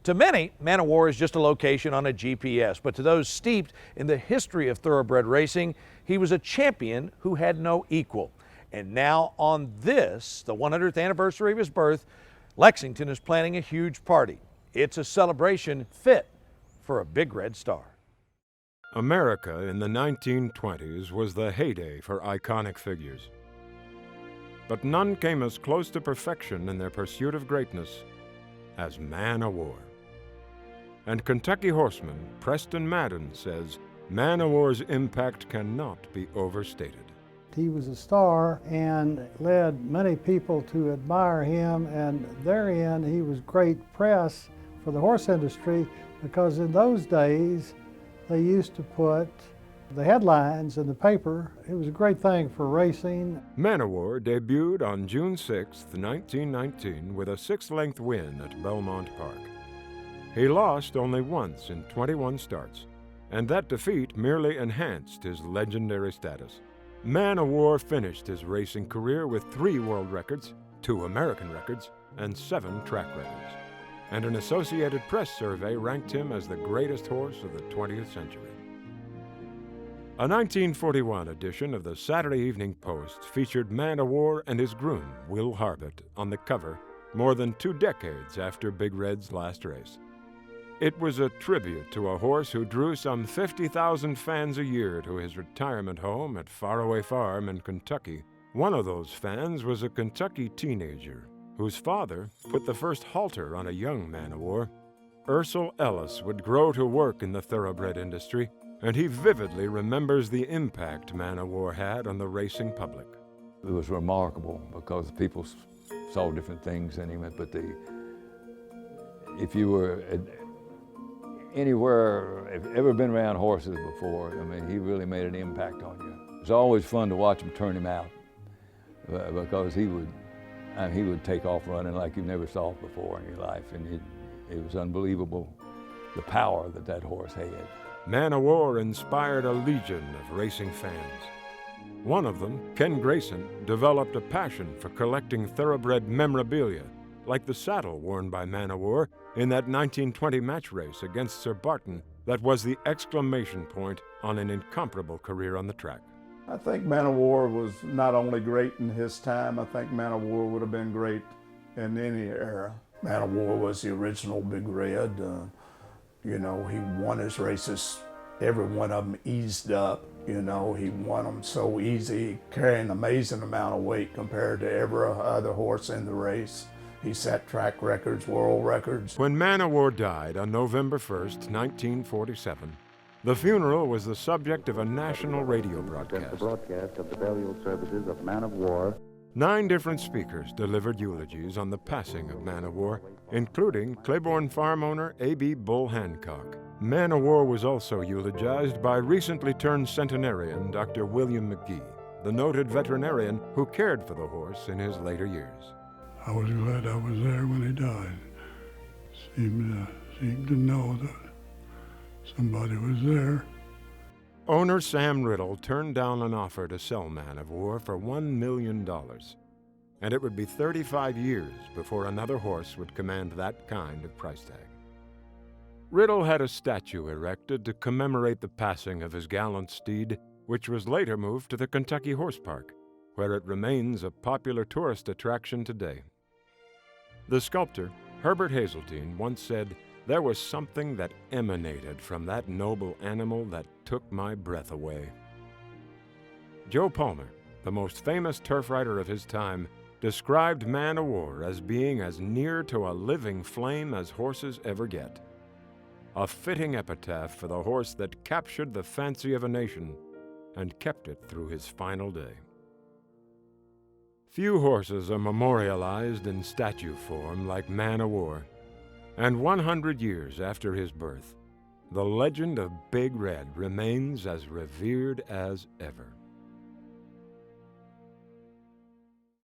To many, Man o' War is just a location on a GPS, but to those steeped in the history of thoroughbred racing, he was a champion who had no equal. And now on this, the 100th anniversary of his birth, Lexington is planning a huge party. It's a celebration fit for a big red star. America in the 1920s was the heyday for iconic figures. But none came as close to perfection in their pursuit of greatness as Man o' War. And Kentucky horseman Preston Madden says Man o' War's impact cannot be overstated. He was a star and led many people to admire him, and therein he was great press for the horse industry, because in those days they used to put the headlines in the paper. It was a great thing for racing. Man o' War debuted on June 6, 1919 with a 6-length win at Belmont Park. He lost only once in 21 starts, and that defeat merely enhanced his legendary status. Man o' War finished his racing career with 3 world records, 2 American records, and 7 track records. And an Associated Press survey ranked him as the greatest horse of the 20th century. A 1941 edition of the Saturday Evening Post featured Man o' War and his groom, Will Harbert, on the cover more than 2 decades after Big Red's last race. It was a tribute to a horse who drew some 50,000 fans a year to his retirement home at Faraway Farm in Kentucky. One of those fans was a Kentucky teenager whose father put the first halter on a young Man o' War. Ursel Ellis would grow to work in the thoroughbred industry, and he vividly remembers the impact Man o' War had on the racing public. It was remarkable because people saw different things in him, but if you were anywhere, if ever been around horses before, I mean, he really made an impact on you. It was always fun to watch him turn him out because he would take off running like you never saw before in your life, and it was unbelievable the power that horse had. Man o' War inspired a legion of racing fans. One of them, Ken Grayson, developed a passion for collecting thoroughbred memorabilia, like the saddle worn by Man o' War in that 1920 match race against Sir Barton that was the exclamation point on an incomparable career on the track. I think Man o' War was not only great in his time, I think Man o' War would have been great in any era. Man o' War was the original Big Red. You know, he won his races, every one of them eased up. You know, he won them so easy, carrying an amazing amount of weight compared to every other horse in the race. He set track records, world records. When Man o' War died on November 1st, 1947, the funeral was the subject of a national radio broadcast. The broadcast of the burial services of Man o' War. 9 different speakers delivered eulogies on the passing of Man o' War, including Claiborne farm owner A.B. Bull Hancock. Man o' War was also eulogized by recently turned centenarian Dr. William McGee, the noted veterinarian who cared for the horse in his later years. I was glad I was there when he died. Seemed to know that somebody was there. Owner Sam Riddle turned down an offer to sell Man o' War for $1 million, and it would be 35 years before another horse would command that kind of price tag. Riddle had a statue erected to commemorate the passing of his gallant steed, which was later moved to the Kentucky Horse Park, where it remains a popular tourist attraction today. The sculptor, Herbert Hazeltine, once said, "There was something that emanated from that noble animal that took my breath away." Joe Palmer, the most famous turf rider of his time, described Man o' War as being as near to a living flame as horses ever get. A fitting epitaph for the horse that captured the fancy of a nation and kept it through his final day. Few horses are memorialized in statue form like Man o' War, and 100 years after his birth, the legend of Big Red remains as revered as ever.